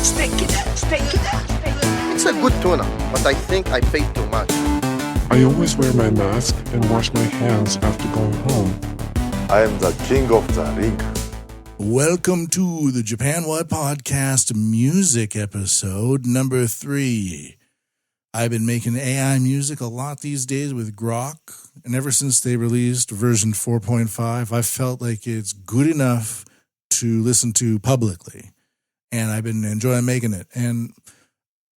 Stinky, stinky, stinky. It's a good tuna, but I think I paid too much. I always wear my mask and wash my hands after going home. I am the king of the ring. Welcome to the Japan What Podcast music episode number 3. I've been making AI music a lot these days with Grok, and ever since they released version 4.5, I've felt like it's good enough to listen to publicly, and I've been enjoying making it. And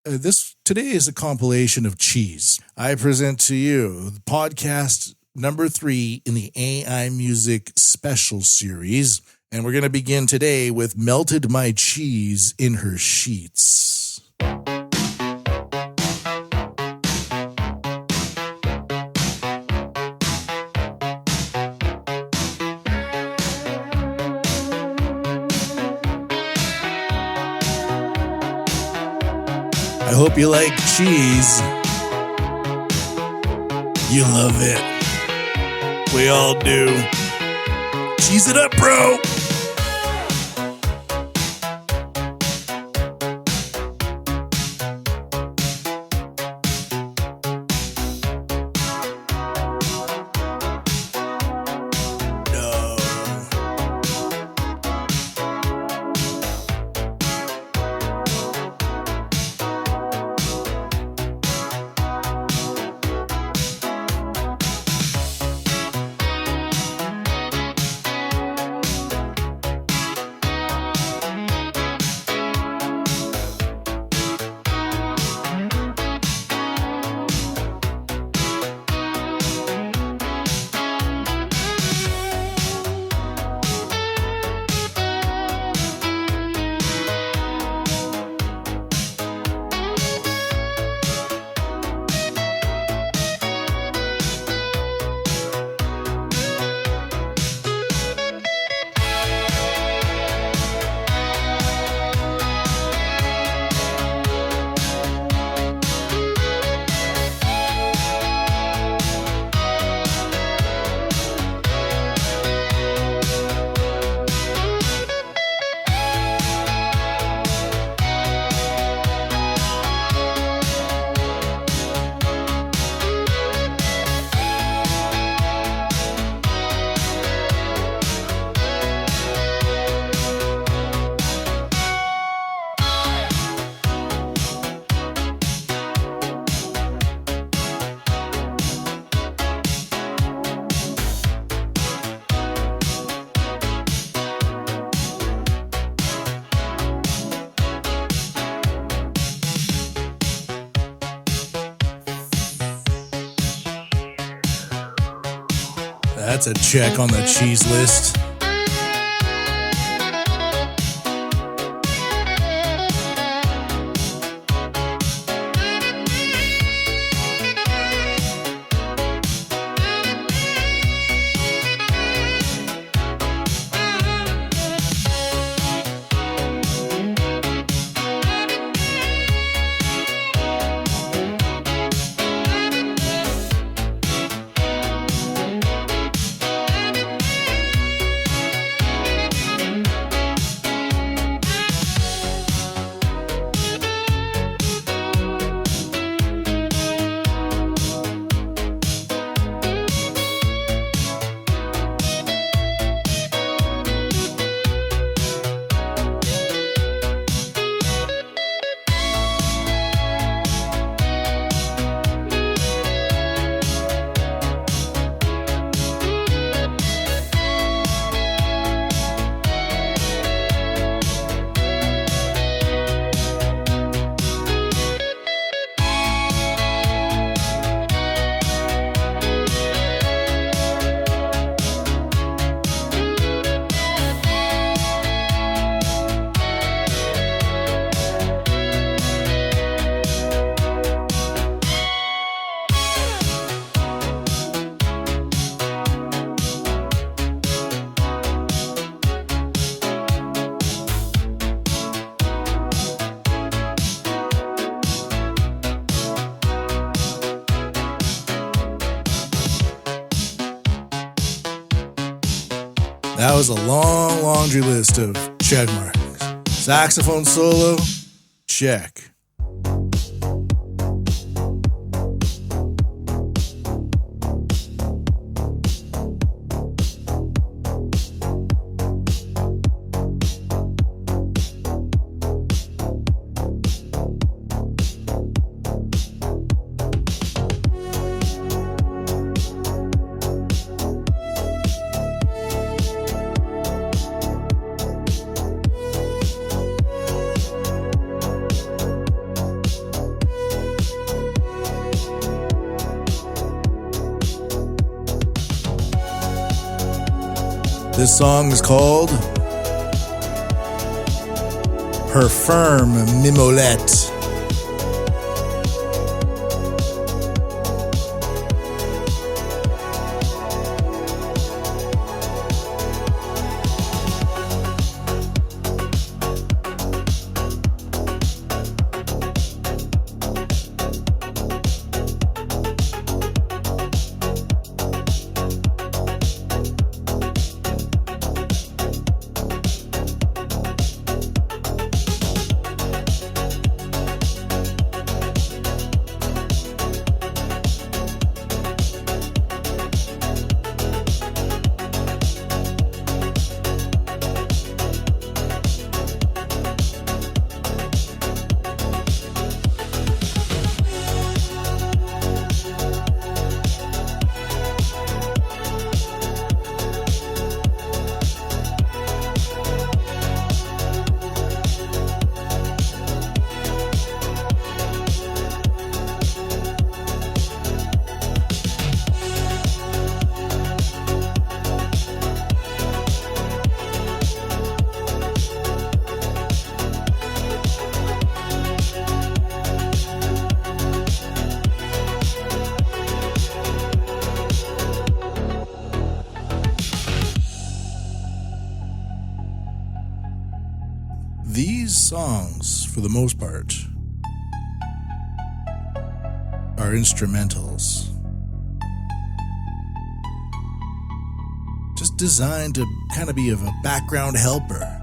this today is a compilation of cheese. I present to you the podcast number 3 in the AI music special series. And we're going to begin today with Melted My Cheese in Her Sheets. I hope you like cheese. You love it. We all do. Cheese it up, bro. That's a check on the cheese list. That was a long laundry list of check marks. Saxophone solo, check. This song is called Her Firm Mimolette. These songs, for the most part, are instrumentals. Just designed to kind of be of a background helper.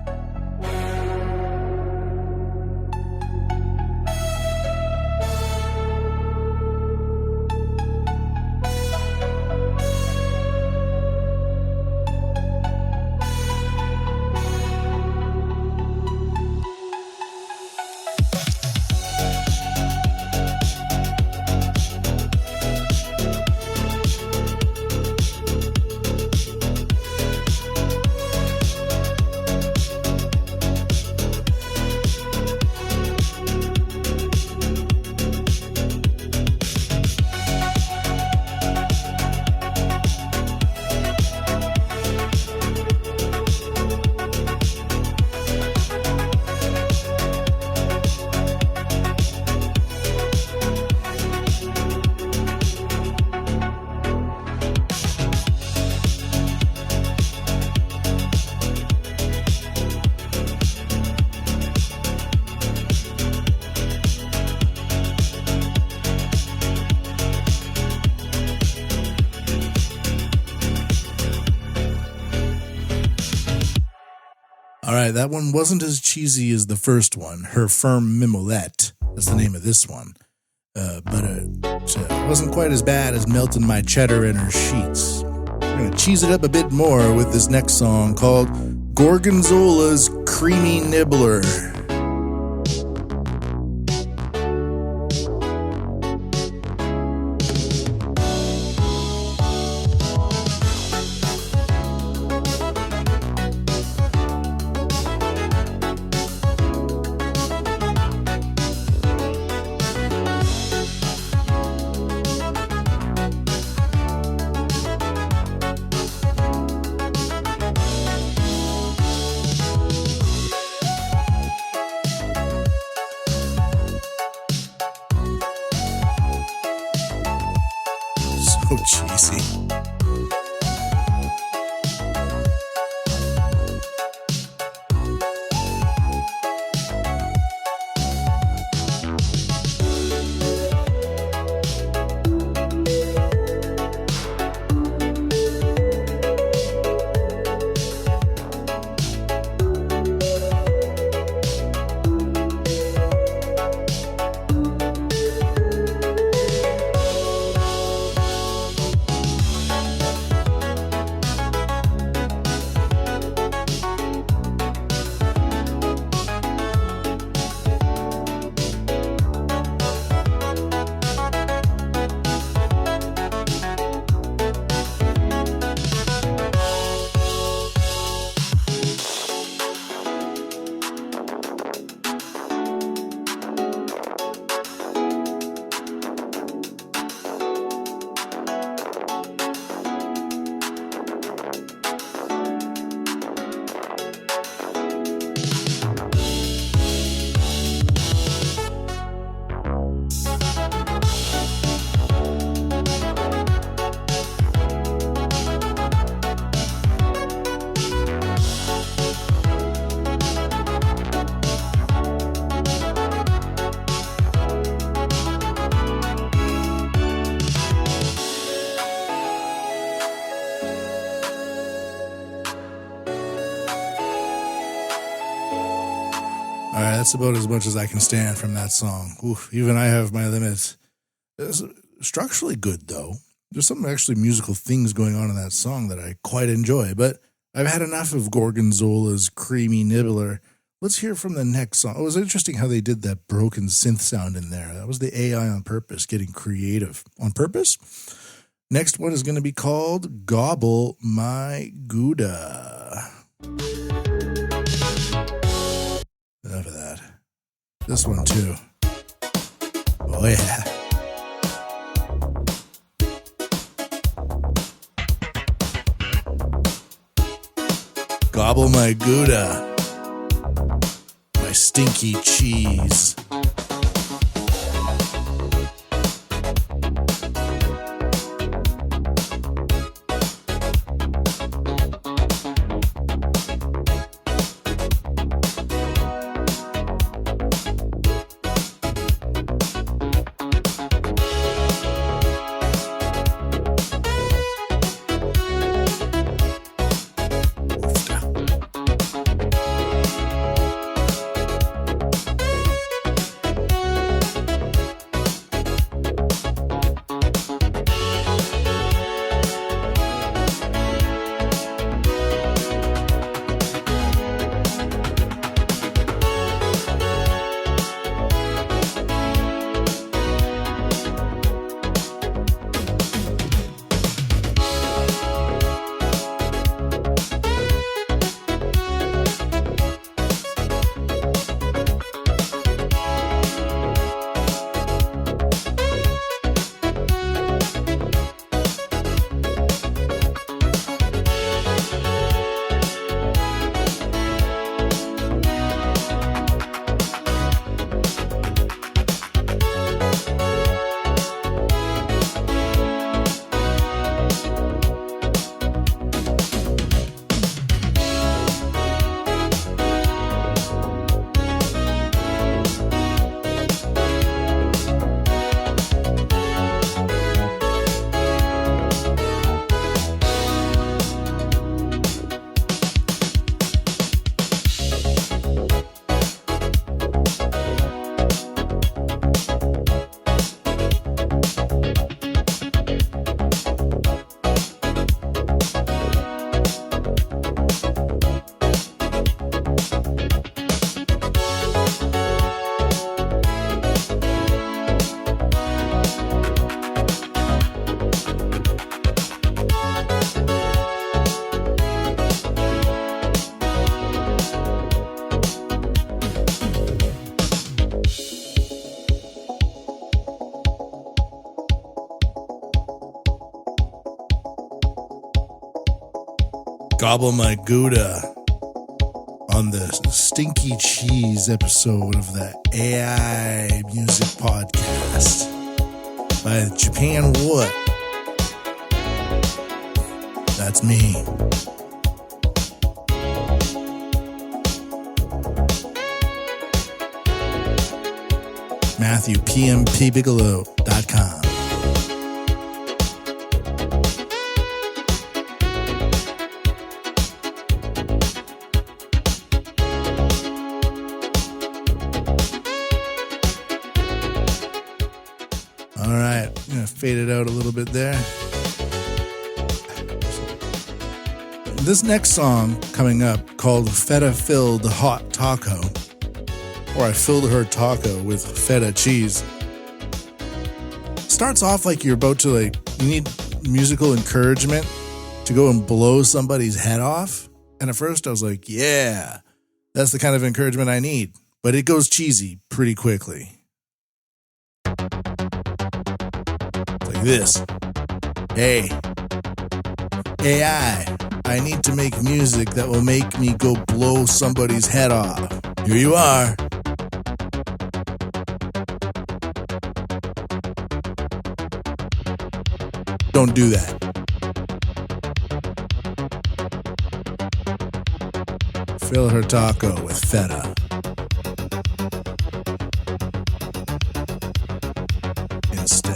All right, that one wasn't as cheesy as the first one. Her Firm Mimolette. That's the name of this one. But it wasn't quite as bad as Melting My Cheddar in Her Sheets. We're going to cheese it up a bit more with this next song called Gorgonzola's Creamy Nibbler. So cheesy. All right, that's about as much as I can stand from that song. Oof, even I have my limits. It's structurally good, though. There's some actually musical things going on in that song that I quite enjoy, but I've had enough of Gorgonzola's creamy nibbler. Let's hear from the next song. It was interesting how they did that broken synth sound in there. That was the AI on purpose, getting creative. On purpose? Next one is going to be called Gobble My Gouda. Enough of that. This one too. Oh yeah. Gobble my Gouda. My stinky cheese. Gobble My Gouda on the Stinky Cheese episode of the AI Music Podcast by Japan What? That's me. Matthew, PMPBigelow.com. All right, I'm going to fade it out a little bit there. This next song coming up called Feta Filled Hot Taco, or I filled her taco with feta cheese, starts off like you're about to, you need musical encouragement to go and blow somebody's head off. And at first I was like, yeah, that's the kind of encouragement I need. But it goes cheesy pretty quickly. Like this. Hey, AI, I need to make music that will make me go blow somebody's head off. Here you are. Don't do that. Fill her taco with feta. Instead.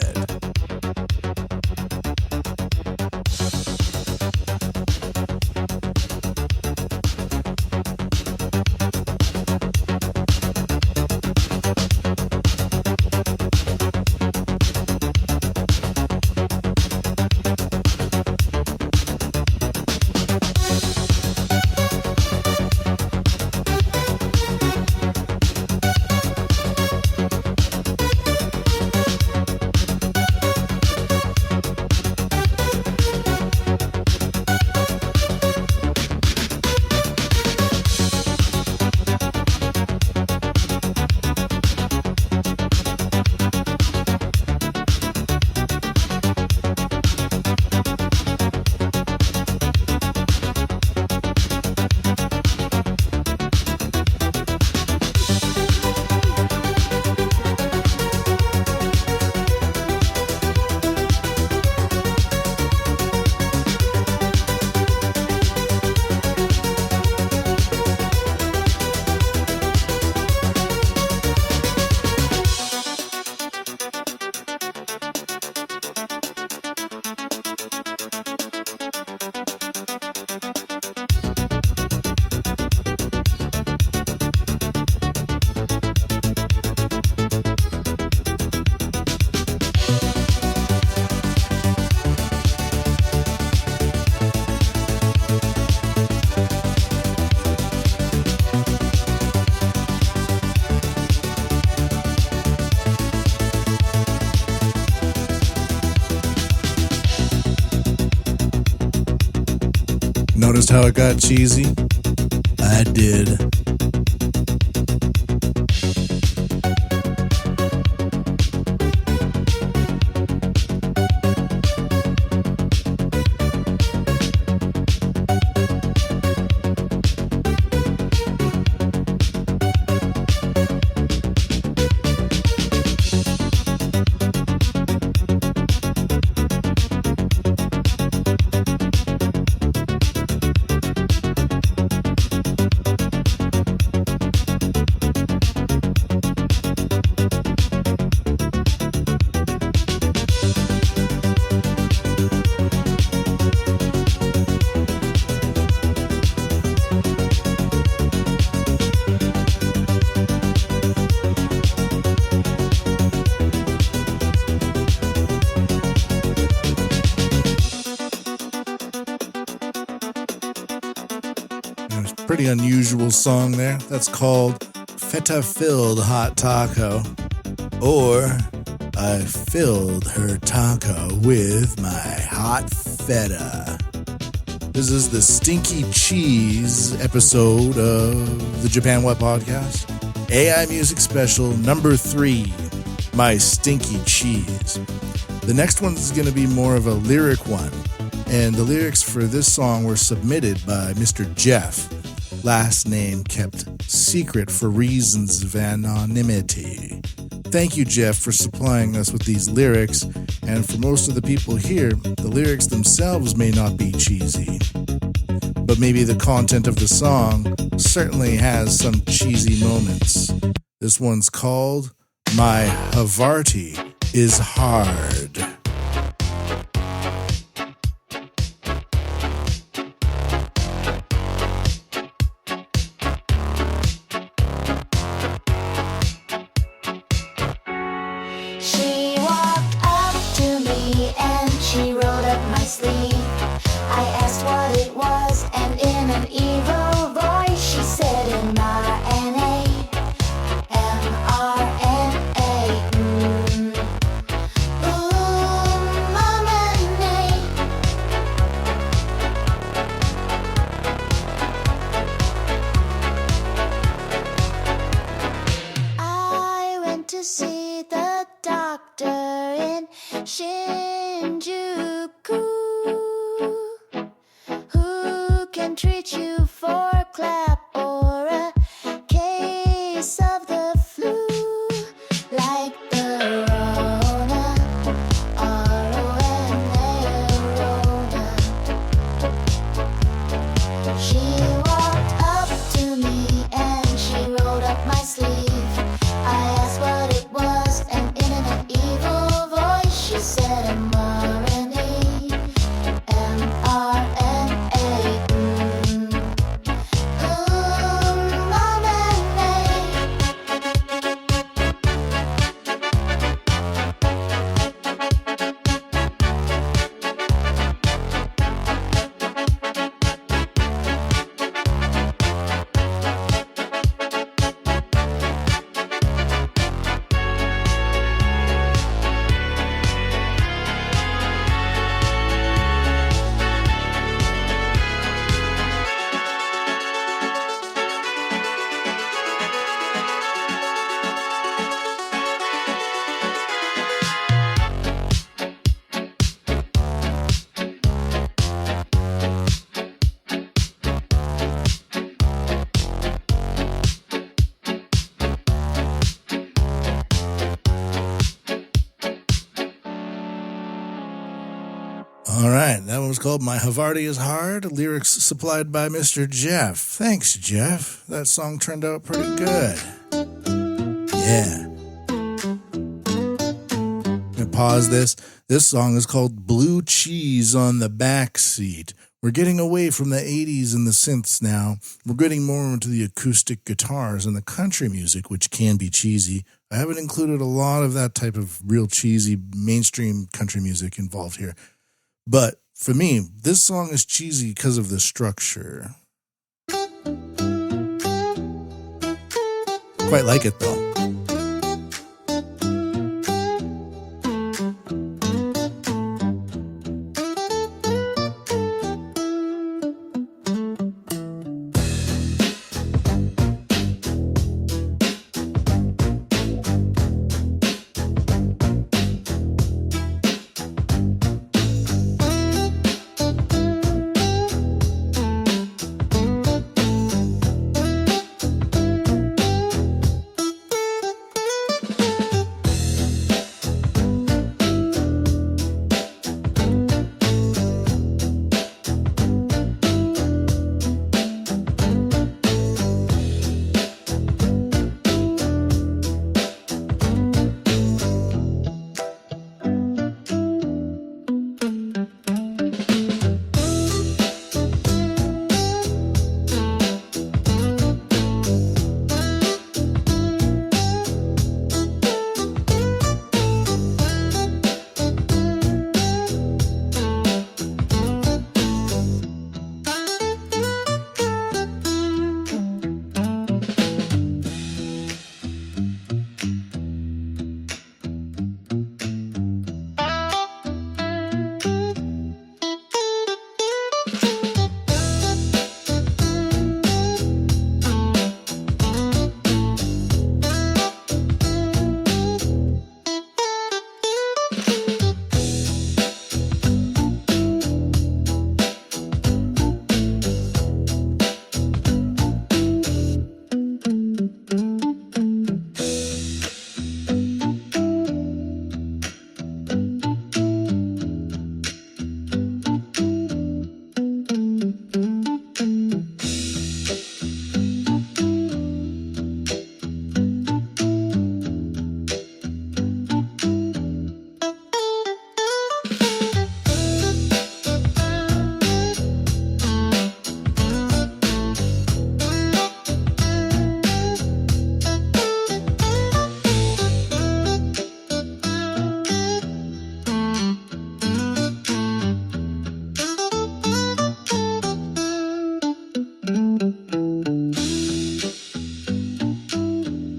noticed how it got cheesy? I did. Pretty unusual song there. That's called Feta-Filled Hot Taco. Or I filled her taco with my hot feta. This is the Stinky Cheese episode of the Japan What Podcast. AI Music Special number 3, My Stinky Cheese. The next one is going to be more of a lyric one. And the lyrics for this song were submitted by Mr. Jeff. Last name kept secret for reasons of anonymity. Thank you, Jeff, for supplying us with these lyrics. And for most of the people here, the lyrics themselves may not be cheesy. But maybe the content of the song certainly has some cheesy moments. This one's called My Havarti is Hard. All right, that one was called My Havarti is Hard, lyrics supplied by Mr. Jeff. Thanks, Jeff. That song turned out pretty good. Yeah. I'm going to pause this. This song is called Blue Cheese on the Backseat. We're getting away from the 80s and the synths now. We're getting more into the acoustic guitars and the country music, which can be cheesy. I haven't included a lot of that type of real cheesy mainstream country music involved here. But for me, this song is cheesy because of the structure. Quite like it though.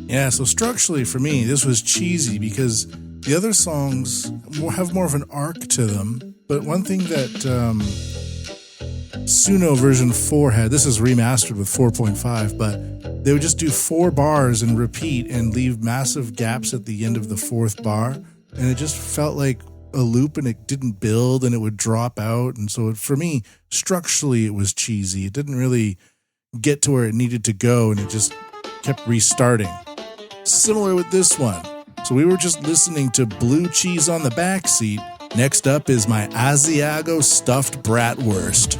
Yeah, so structurally for me, this was cheesy because the other songs have more of an arc to them. But one thing that Suno version 4 had, this is remastered with 4.5, but they would just do 4 bars and repeat and leave massive gaps at the end of the 4th bar. And it just felt like a loop and it didn't build and it would drop out. And so for me, structurally, it was cheesy. It didn't really get to where it needed to go and it just kept restarting. Similar with this one. So we were just listening to Blue Cheese on the Backseat. Next up is my Asiago stuffed bratwurst.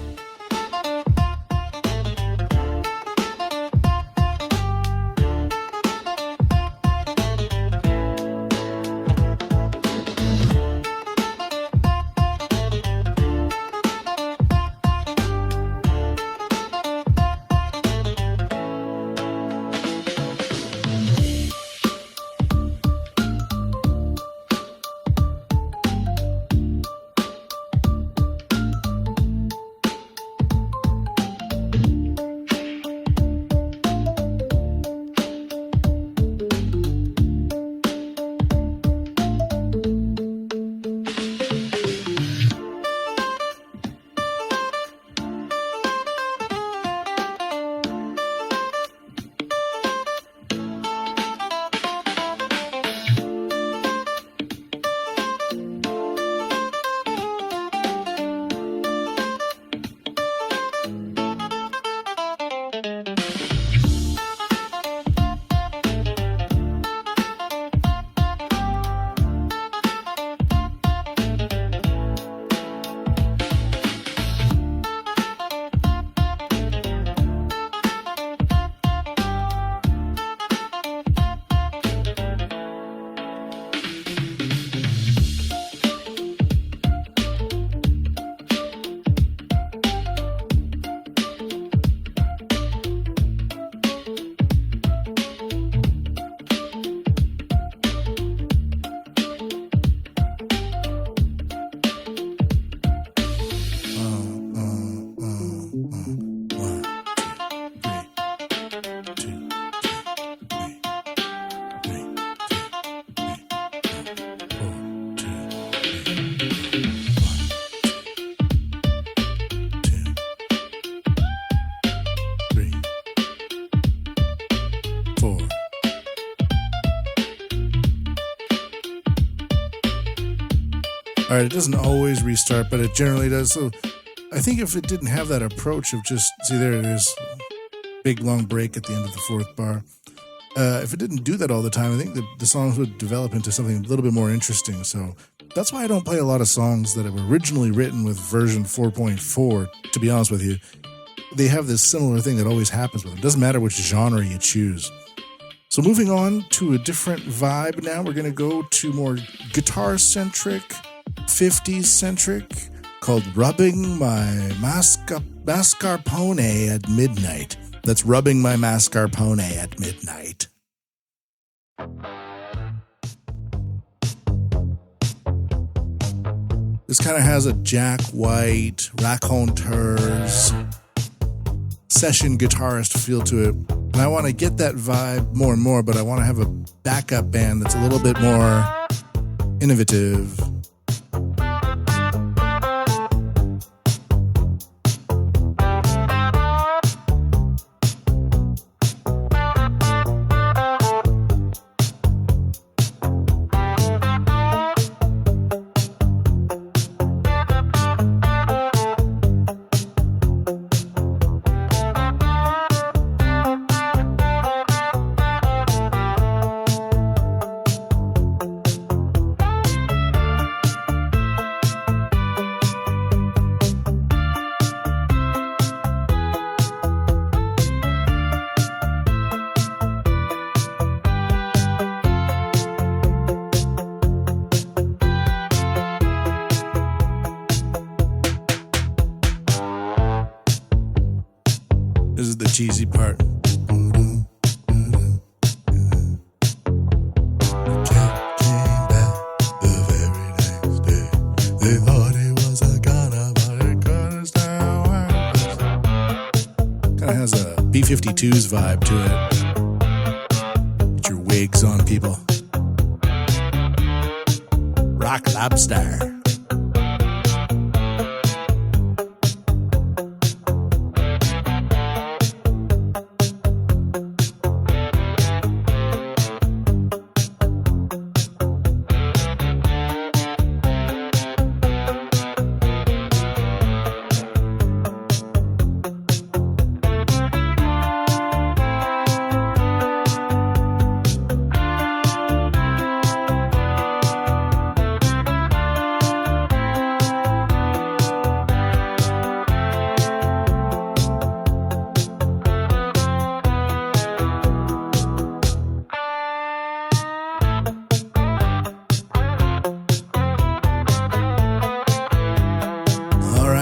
All right, it doesn't always restart, but it generally does. So I think if it didn't have that approach of just, see, there it is, big long break at the end of the 4th bar. If it didn't do that all the time, I think the songs would develop into something a little bit more interesting. So that's why I don't play a lot of songs that were originally written with version 4.4, to be honest with you. They have this similar thing that always happens with them. It doesn't matter which genre you choose. So moving on to a different vibe now, we're going to go to more guitar-centric, 50s-centric, called Rubbing My Mascarpone at Midnight. That's Rubbing My Mascarpone at Midnight. This kind of has a Jack White, raconteurs, session guitarist feel to it. And I want to get that vibe more and more, but I want to have a backup band that's a little bit more innovative. This is the cheesy part. Kind of has a B-52's vibe to it. Get your earwigs on people. Rock Lobster.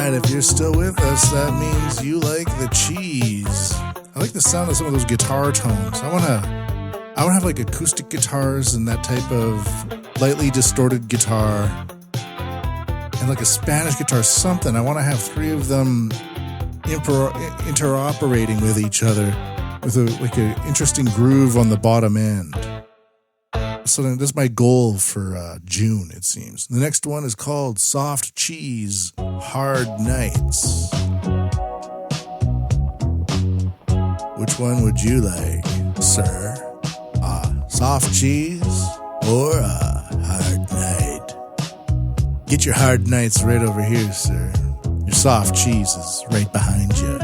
If you're still with us, that means you like the cheese. I like the sound of some of those guitar tones. I want to have like acoustic guitars and that type of lightly distorted guitar and like a Spanish guitar, something. I want to have three of them interoperating with each other with an interesting groove on the bottom end. So that's my goal for June, it seems. The next one is called Soft Cheese Hard Nights. Which one would you like, sir? Soft cheese or a hard night? Get your hard nights right over here, sir. Your soft cheese is right behind you.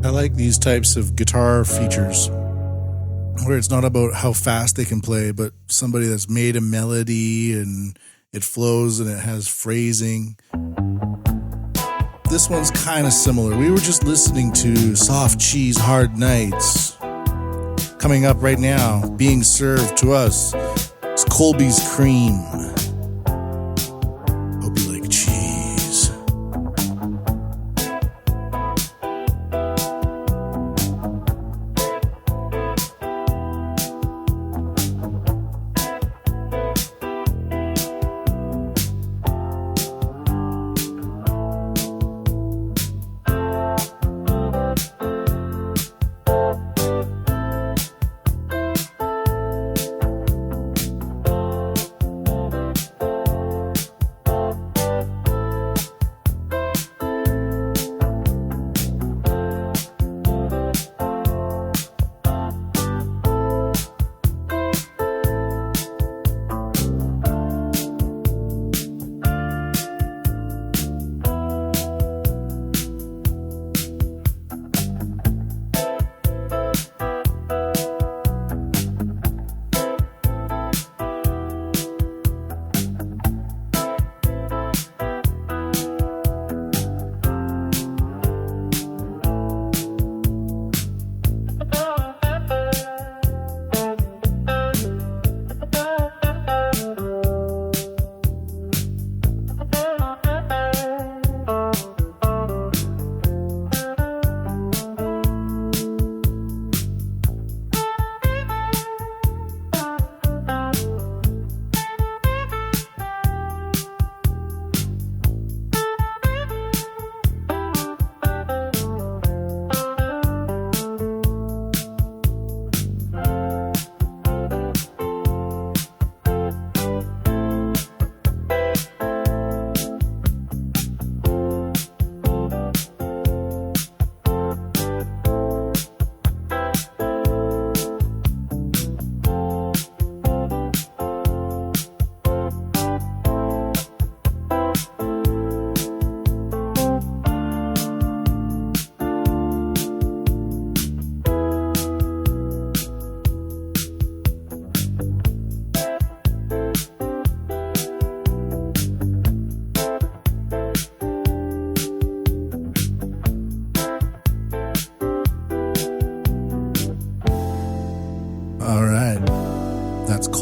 I like these types of guitar features where it's not about how fast they can play, but somebody that's made a melody and it flows and it has phrasing. This one's kind of similar. We were just listening to Soft Cheese Hard Nights. Coming up right now, being served to us, it's Colby's Cream. Hope you like cheese.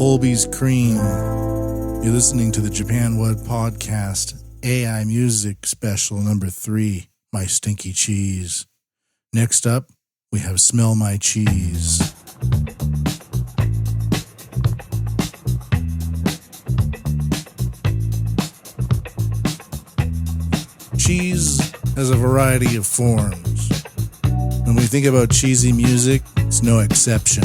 Colby's Cream. You're listening to the Japan What Podcast, AI Music Special number 3, My Stinky Cheese. Next up, we have Smell My Cheese. Cheese has a variety of forms. When we think about cheesy music, it's no exception.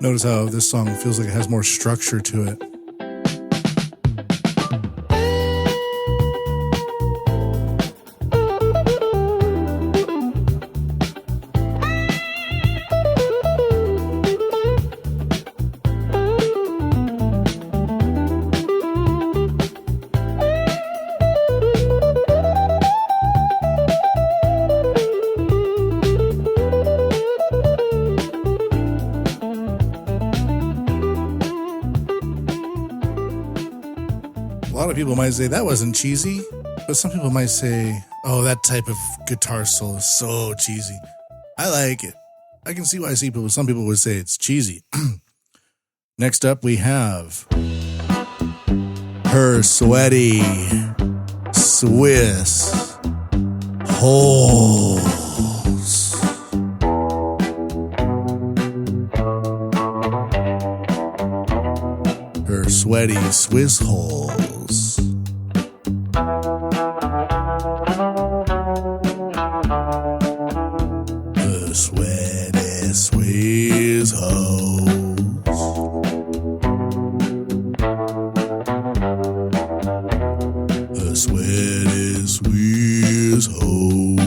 Notice how this song feels like it has more structure to it. A lot of people might say that wasn't cheesy, but some people might say, oh, that type of guitar solo is so cheesy. I like it. I can see why some people would say it's cheesy. Next up, we have Her Sweaty Swiss Holes. Her Sweaty Swiss Holes. Her Sweaty Swiss Holes. Her Sweaty Swiss Holes.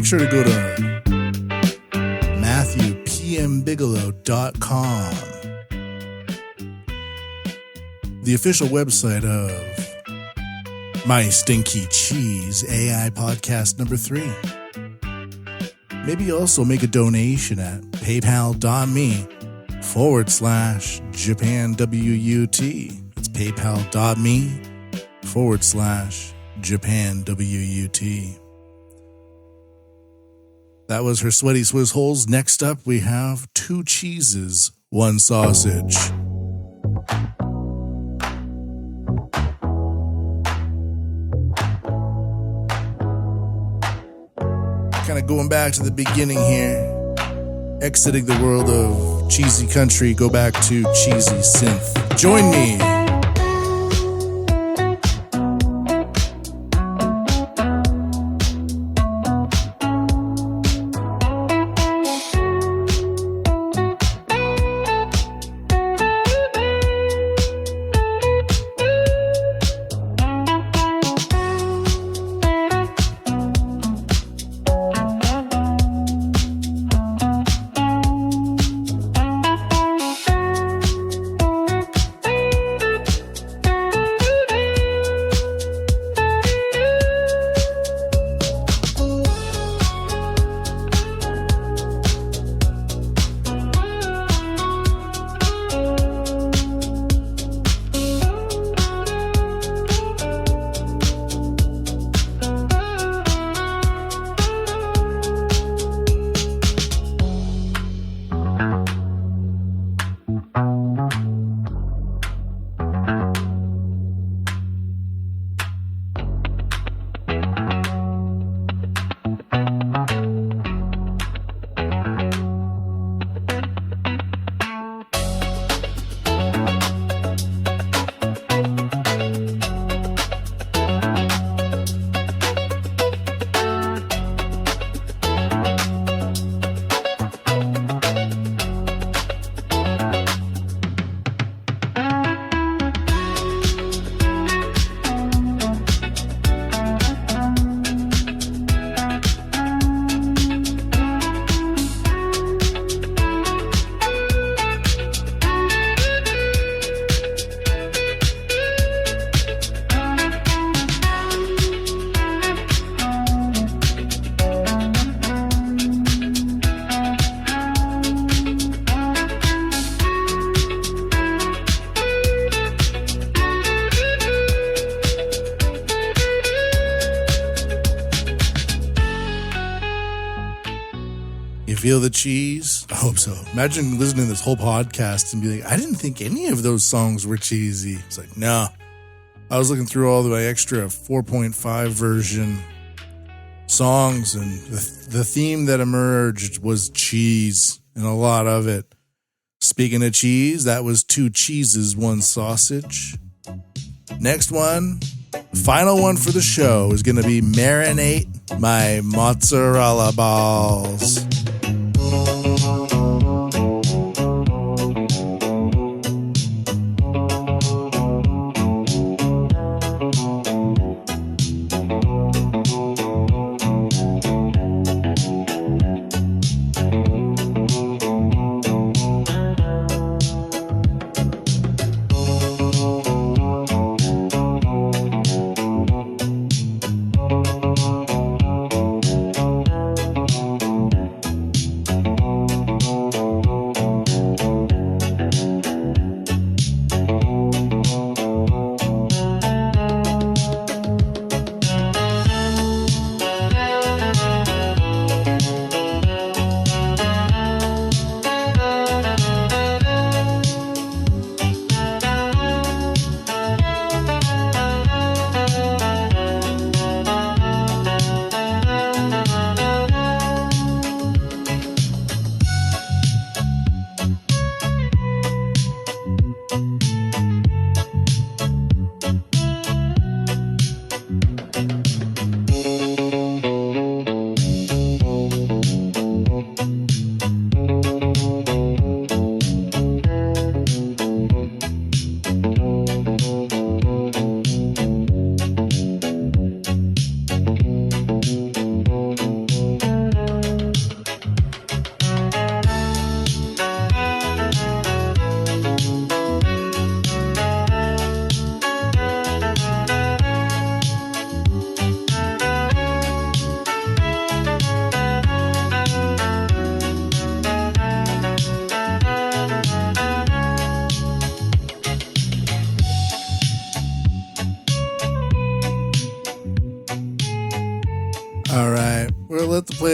sure to go to MatthewPMBigelow.com, the official website of My Stinky Cheese AI podcast number 3. Maybe also make a donation at paypal.me/JapanWUT. It's paypal.me/JapanWUT. That was her Sweaty Swiss Holes. Next up, we have 2 cheeses, 1 sausage. Kind of going back to the beginning here, exiting the world of cheesy country, go back to cheesy synth. Join me. Feel the cheese? I hope so. Imagine listening to this whole podcast and be like, I didn't think any of those songs were cheesy. It's like, no. I was looking through all my extra 4.5 version songs, and the theme that emerged was cheese, and a lot of it. Speaking of cheese, that was 2 cheeses, 1 sausage. Next one, final one for the show, is going to be marinate my mozzarella balls.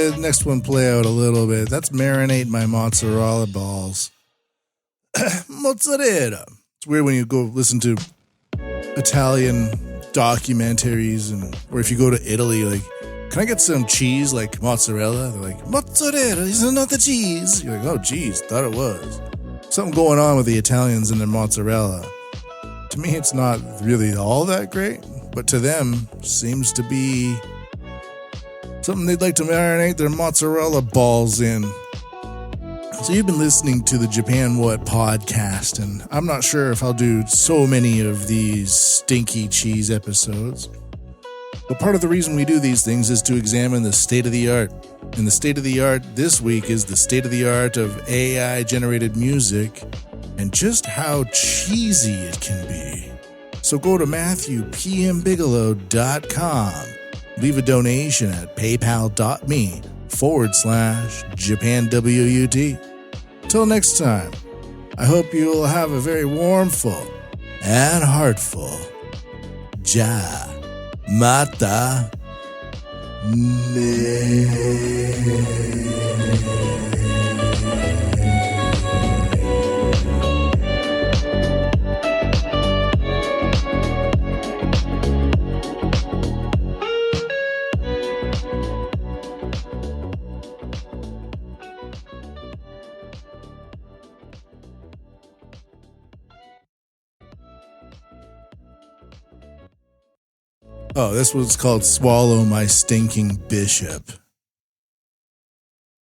the next one play out a little bit. That's marinate my mozzarella balls. Mozzarella. It's weird when you go listen to Italian documentaries, or if you go to Italy, like, can I get some cheese like mozzarella? They're like, mozzarella is not the cheese. You're like, oh, geez, thought it was. Something going on with the Italians and their mozzarella. To me, it's not really all that great, but to them, seems to be something they'd like to marinate their mozzarella balls in. So you've been listening to the Japan What podcast, and I'm not sure if I'll do so many of these stinky cheese episodes. But part of the reason we do these things is to examine the state of the art. And the state of the art this week is the state of the art of AI-generated music and just how cheesy it can be. So go to MatthewPMBigelow.com. Leave a donation at paypal.me/JapanWUT. Till next time, I hope you will have a very warmful and heartful Ja Mata Ne. Oh, this was called Swallow My Stinking Bishop.